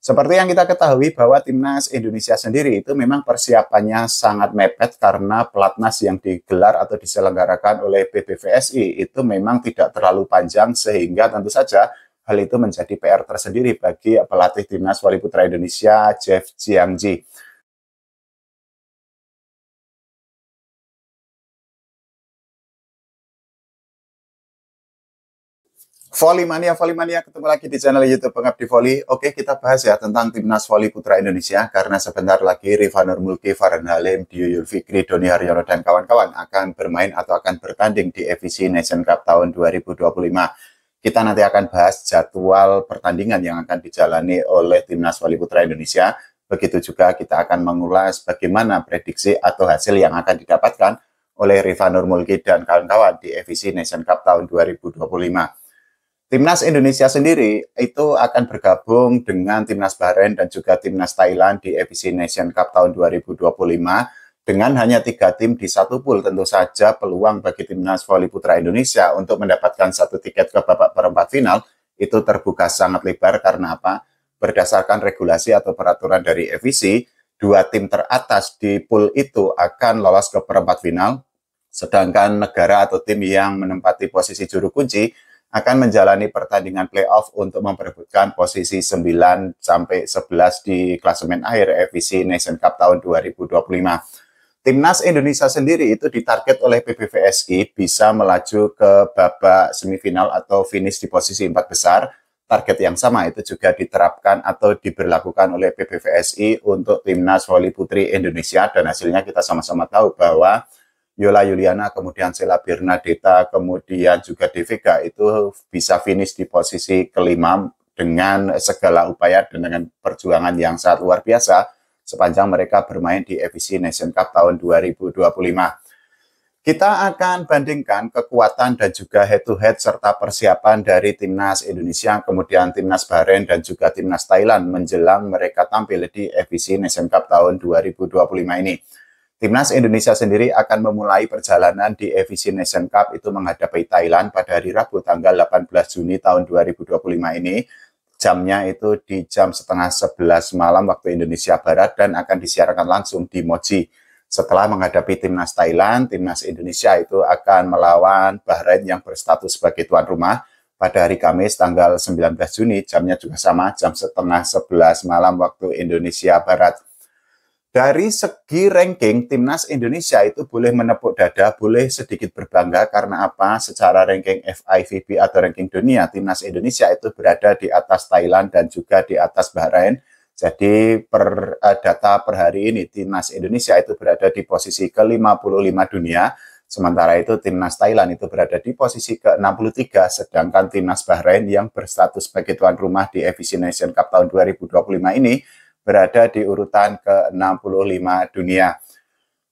Seperti yang kita ketahui bahwa timnas Indonesia sendiri itu memang persiapannya sangat mepet karena pelatnas yang digelar atau diselenggarakan oleh PBVSI itu memang tidak terlalu panjang sehingga tentu saja hal itu menjadi PR tersendiri bagi pelatih timnas voli putra Indonesia Jeff Jiangji. Voli Mania, ketemu lagi di channel YouTube Pengabdi Voli. Oke, kita bahas ya tentang timnas voli putra Indonesia karena sebentar lagi Rifa Nurmulki, Farhan Halim, Dio Yulfikri, Doni Haryono dan kawan-kawan akan bermain atau akan bertanding di FIC Nation Cup tahun 2025. Kita nanti akan bahas jadwal pertandingan yang akan dijalani oleh timnas voli putra Indonesia. Begitu juga kita akan mengulas bagaimana prediksi atau hasil yang akan didapatkan oleh Rifa Nurmulki dan kawan-kawan di FIC Nation Cup tahun 2025. Timnas Indonesia sendiri itu akan bergabung dengan Timnas Bahrain dan juga Timnas Thailand di FIC Nation Cup tahun 2025 dengan hanya 3 tim di satu pool. Tentu saja peluang bagi Timnas Voli Putra Indonesia untuk mendapatkan satu tiket ke babak perempat final itu terbuka sangat lebar karena apa? Berdasarkan regulasi atau peraturan dari FIC, 2 tim teratas di pool itu akan lolos ke perempat final, sedangkan negara atau tim yang menempati posisi juru kunci akan menjalani pertandingan playoff untuk memperebutkan posisi 9 sampai 11 di klasemen akhir FIC Nation Cup tahun 2025. Timnas Indonesia sendiri itu ditarget oleh PBVSI bisa melaju ke babak semifinal atau finish di posisi 4 besar. Target yang sama itu juga diterapkan atau diberlakukan oleh PBVSI untuk Timnas Voli Putri Indonesia dan hasilnya kita sama-sama tahu bahwa Yola Yuliana, kemudian Sheila Bernadetta, kemudian juga Devega itu bisa finish di posisi kelima dengan segala upaya dan dengan perjuangan yang sangat luar biasa sepanjang mereka bermain di FIC Nation Cup tahun 2025. Kita akan bandingkan kekuatan dan juga head-to-head serta persiapan dari Timnas Indonesia, kemudian Timnas Bahrain dan juga Timnas Thailand menjelang mereka tampil di FIC Nation Cup tahun 2025 ini. Timnas Indonesia sendiri akan memulai perjalanan di FIC Nation Cup itu menghadapi Thailand pada hari Rabu tanggal 18 Juni tahun 2025 ini. Jamnya itu di jam setengah 11 malam waktu Indonesia Barat dan akan disiarkan langsung di Mochi. Setelah menghadapi Timnas Thailand, Timnas Indonesia itu akan melawan Bahrain yang berstatus sebagai tuan rumah pada hari Kamis tanggal 19 Juni. Jamnya juga sama, jam setengah 11 malam waktu Indonesia Barat. Dari segi ranking, Timnas Indonesia itu boleh menepuk dada, boleh sedikit berbangga karena apa? Secara ranking FIVB atau ranking dunia, Timnas Indonesia itu berada di atas Thailand dan juga di atas Bahrain. Jadi data per hari ini, Timnas Indonesia itu berada di posisi ke-55 dunia, sementara itu Timnas Thailand itu berada di posisi ke-63, sedangkan Timnas Bahrain yang berstatus sebagai tuan rumah di FIC Nation Cup tahun 2025 ini berada di urutan ke-65 dunia.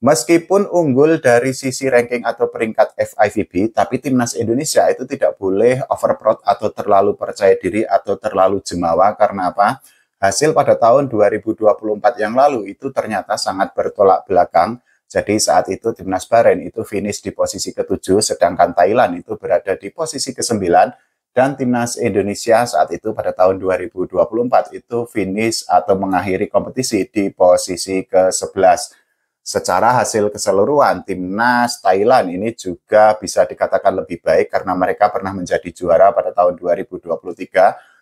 Meskipun unggul dari sisi ranking atau peringkat FIVB, tapi Timnas Indonesia itu tidak boleh overproud atau terlalu percaya diri atau terlalu jemawa karena apa? Hasil pada tahun 2024 yang lalu itu ternyata sangat bertolak belakang. Jadi saat itu Timnas Bahrain itu finish di posisi ke-7, sedangkan Thailand itu berada di posisi ke-9, dan Timnas Indonesia saat itu pada tahun 2024 itu finish atau mengakhiri kompetisi di posisi ke-11. Secara hasil keseluruhan, Timnas Thailand ini juga bisa dikatakan lebih baik karena mereka pernah menjadi juara pada tahun 2023,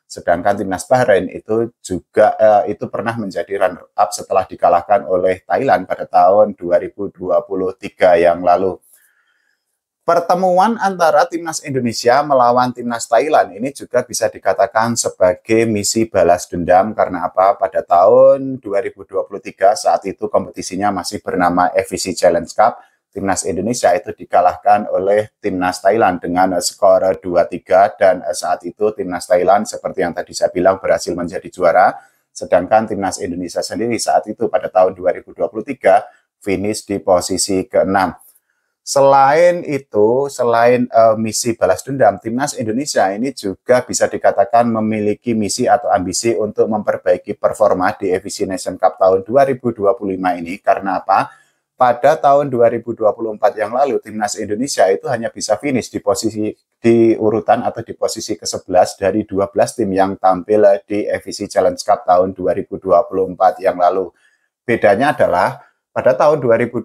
sedangkan Timnas Bahrain itu juga itu pernah menjadi runner-up setelah dikalahkan oleh Thailand pada tahun 2023 yang lalu. Pertemuan antara Timnas Indonesia melawan Timnas Thailand ini juga bisa dikatakan sebagai misi balas dendam karena apa? Pada tahun 2023 saat itu kompetisinya masih bernama FIC Challenge Cup, Timnas Indonesia itu dikalahkan oleh Timnas Thailand dengan skor 2-3 dan saat itu Timnas Thailand seperti yang tadi saya bilang berhasil menjadi juara, sedangkan Timnas Indonesia sendiri saat itu pada tahun 2023 finish di posisi ke-6. Selain itu, selain misi balas dendam, Timnas Indonesia ini juga bisa dikatakan memiliki misi atau ambisi untuk memperbaiki performa di FIC Nation Cup tahun 2025 ini. Karena apa? Pada tahun 2024 yang lalu, Timnas Indonesia itu hanya bisa finish di urutan atau di posisi ke-11 dari 12 tim yang tampil di FEC Challenge Cup tahun 2024 yang lalu. Bedanya adalah pada tahun 2024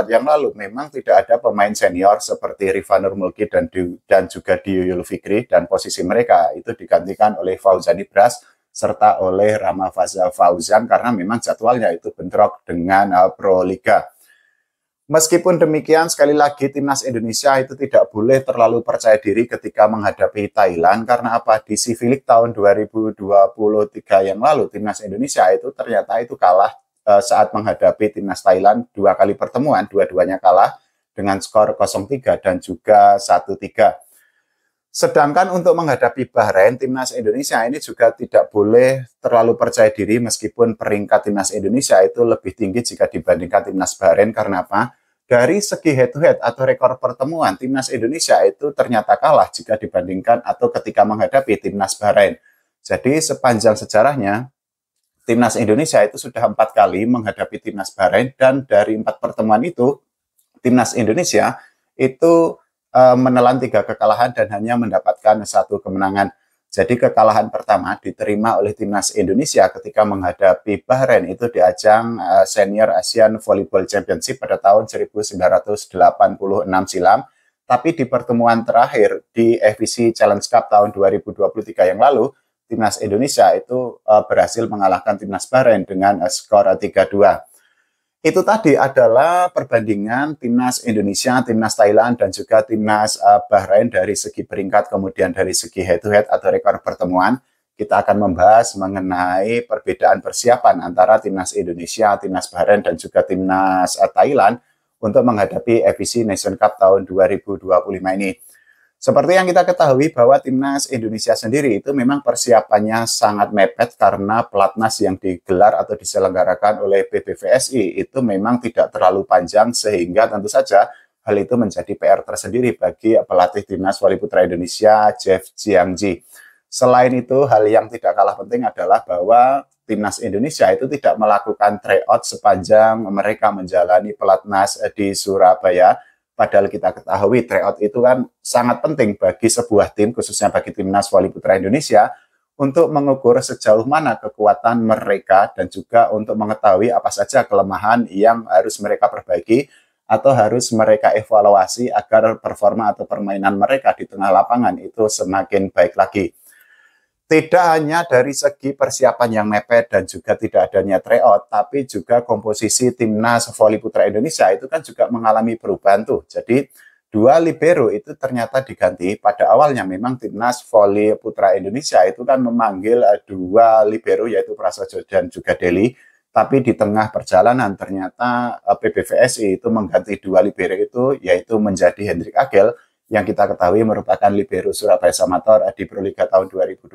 yang lalu memang tidak ada pemain senior seperti Rifanur Mulki dan juga Diyul Fikri, dan posisi mereka itu digantikan oleh Fauzan Ibras serta oleh Ramafaza Fauzan karena memang jadwalnya itu bentrok dengan Pro Liga. Meskipun demikian, sekali lagi timnas Indonesia itu tidak boleh terlalu percaya diri ketika menghadapi Thailand. Karena apa? Di Civilik tahun 2023 yang lalu, timnas Indonesia itu ternyata itu kalah saat menghadapi timnas Thailand 2 kali pertemuan. Dua-duanya kalah dengan skor 0-3 dan juga 1-3. Sedangkan untuk menghadapi Bahrain, timnas Indonesia ini juga tidak boleh terlalu percaya diri meskipun peringkat timnas Indonesia itu lebih tinggi jika dibandingkan timnas Bahrain. Karena apa? Dari segi head-to-head atau rekor pertemuan, timnas Indonesia itu ternyata kalah jika dibandingkan atau ketika menghadapi timnas Bahrain. Jadi sepanjang sejarahnya, timnas Indonesia itu sudah 4 kali menghadapi timnas Bahrain, dan dari 4 pertemuan itu, timnas Indonesia itu menelan 3 kekalahan dan hanya mendapatkan 1 kemenangan. Jadi kekalahan pertama diterima oleh timnas Indonesia ketika menghadapi Bahrain itu di ajang Senior Asian Volleyball Championship pada tahun 1986 silam. Tapi di pertemuan terakhir di FEC Challenge Cup tahun 2023 yang lalu, timnas Indonesia itu berhasil mengalahkan timnas Bahrain dengan skor 3-2. Itu tadi adalah perbandingan timnas Indonesia, timnas Thailand, dan juga timnas Bahrain dari segi peringkat, kemudian dari segi head-to-head atau rekor pertemuan. Kita akan membahas mengenai perbedaan persiapan antara timnas Indonesia, timnas Bahrain, dan juga timnas Thailand untuk menghadapi FEC Nation Cup tahun 2025 ini. Seperti yang kita ketahui bahwa timnas Indonesia sendiri itu memang persiapannya sangat mepet karena pelatnas yang digelar atau diselenggarakan oleh PBVSI itu memang tidak terlalu panjang, sehingga tentu saja hal itu menjadi PR tersendiri bagi pelatih timnas voli putra Indonesia, Jeff Jiangji. Selain itu, hal yang tidak kalah penting adalah bahwa timnas Indonesia itu tidak melakukan tryout sepanjang mereka menjalani pelatnas di Surabaya. Padahal kita ketahui tryout itu kan sangat penting bagi sebuah tim, khususnya bagi timnas voli putra Indonesia, untuk mengukur sejauh mana kekuatan mereka dan juga untuk mengetahui apa saja kelemahan yang harus mereka perbaiki atau harus mereka evaluasi agar performa atau permainan mereka di tengah lapangan itu semakin baik lagi. Tidak hanya dari segi persiapan yang mepet dan juga tidak adanya tryout, tapi juga komposisi timnas voli putra Indonesia itu kan juga mengalami perubahan tuh. Jadi 2 libero itu ternyata diganti. Pada awalnya memang timnas voli putra Indonesia itu kan memanggil 2 libero, yaitu Prasojo dan juga Deli. Tapi di tengah perjalanan ternyata PBVSI itu mengganti 2 libero itu, yaitu menjadi Hendrik Agel, yang kita ketahui merupakan libero Surabaya Samator di Proliga tahun 2025,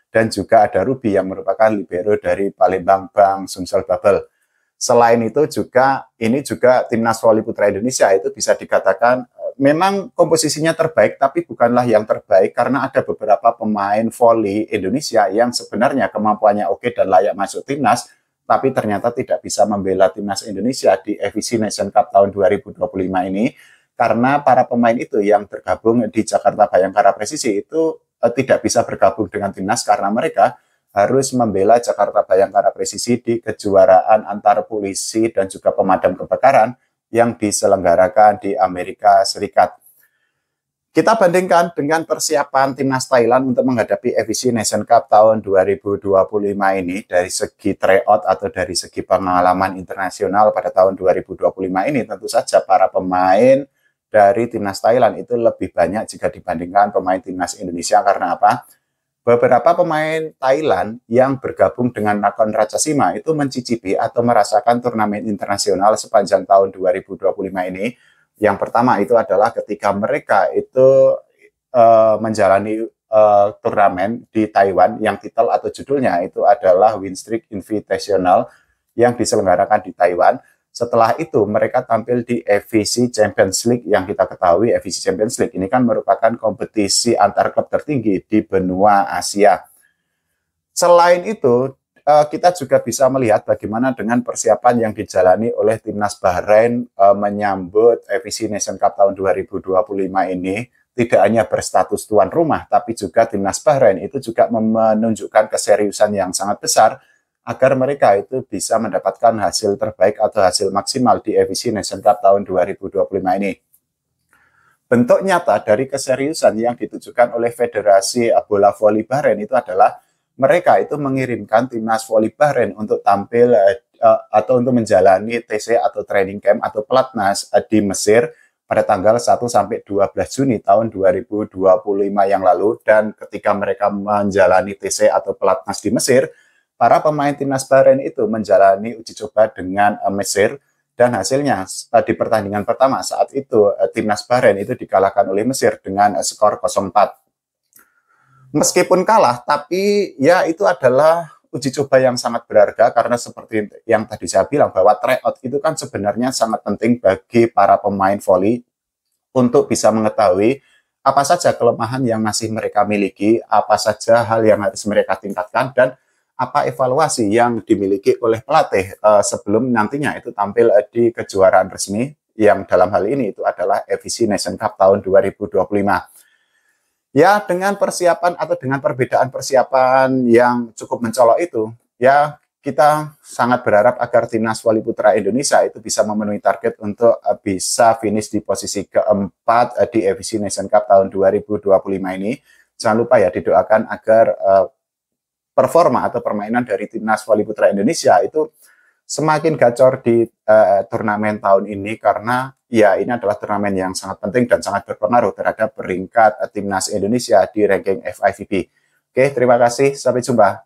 dan juga ada Ruby yang merupakan libero dari Palembang Bang Sumsel Babel. Selain itu juga timnas voli putra Indonesia itu bisa dikatakan memang komposisinya terbaik, tapi bukanlah yang terbaik karena ada beberapa pemain voli Indonesia yang sebenarnya kemampuannya oke dan layak masuk timnas, tapi ternyata tidak bisa membela timnas Indonesia di FEC Nation Cup tahun 2025 ini. Karena para pemain itu yang tergabung di Jakarta Bayangkara Presisi itu tidak bisa bergabung dengan timnas karena mereka harus membela Jakarta Bayangkara Presisi di kejuaraan antar polisi dan juga pemadam kebakaran yang diselenggarakan di Amerika Serikat. Kita bandingkan dengan persiapan timnas Thailand untuk menghadapi FEC Nation Cup tahun 2025 ini dari segi tryout atau dari segi pengalaman internasional pada tahun 2025 ini, tentu saja para pemain dari timnas Thailand itu lebih banyak jika dibandingkan pemain timnas Indonesia. Karena apa? Beberapa pemain Thailand yang bergabung dengan Nakhon Ratchasima itu mencicipi atau merasakan turnamen internasional sepanjang tahun 2025 ini. Yang pertama itu adalah ketika mereka itu menjalani turnamen di Taiwan yang titel atau judulnya itu adalah Winstreak Invitational yang diselenggarakan di Taiwan. Setelah itu mereka tampil di FEC Champions League, yang kita ketahui FEC Champions League ini kan merupakan kompetisi antar klub tertinggi di benua Asia. Selain itu, kita juga bisa melihat bagaimana dengan persiapan yang dijalani oleh timnas Bahrain menyambut FEC Nation Cup tahun 2025 ini. tidak hanya berstatus tuan rumah, tapi juga timnas Bahrain itu juga menunjukkan keseriusan yang sangat besar agar mereka itu bisa mendapatkan hasil terbaik atau hasil maksimal di EVC Nation Cup tahun 2025 ini. Bentuk nyata dari keseriusan yang ditujukan oleh Federasi Bola Voli Bahrain itu adalah mereka itu mengirimkan timnas voli Bahrain untuk tampil atau untuk menjalani TC atau training camp atau pelatnas di Mesir pada tanggal 1 sampai 12 Juni tahun 2025 yang lalu, dan ketika mereka menjalani TC atau pelatnas di Mesir, para pemain timnas Bahrain itu menjalani uji coba dengan Mesir, dan hasilnya di pertandingan pertama saat itu timnas Bahrain itu dikalahkan oleh Mesir dengan skor 0-4. Meskipun kalah, tapi ya itu adalah uji coba yang sangat berharga, karena seperti yang tadi saya bilang bahwa tryout itu kan sebenarnya sangat penting bagi para pemain voli untuk bisa mengetahui apa saja kelemahan yang masih mereka miliki, apa saja hal yang harus mereka tingkatkan, dan apa evaluasi yang dimiliki oleh pelatih sebelum nantinya itu tampil di kejuaraan resmi yang dalam hal ini itu adalah EVC Nation Cup tahun 2025. Ya, dengan persiapan atau dengan perbedaan persiapan yang cukup mencolok itu, ya kita sangat berharap agar timnas voli putra Indonesia itu bisa memenuhi target untuk bisa finish di posisi keempat di EVC Nation Cup tahun 2025 ini. Jangan lupa ya didoakan agar performa atau permainan dari timnas voli putra Indonesia itu semakin gacor di turnamen tahun ini, karena ya ini adalah turnamen yang sangat penting dan sangat berpengaruh terhadap peringkat timnas Indonesia di ranking FIVB. Oke, terima kasih. Sampai jumpa.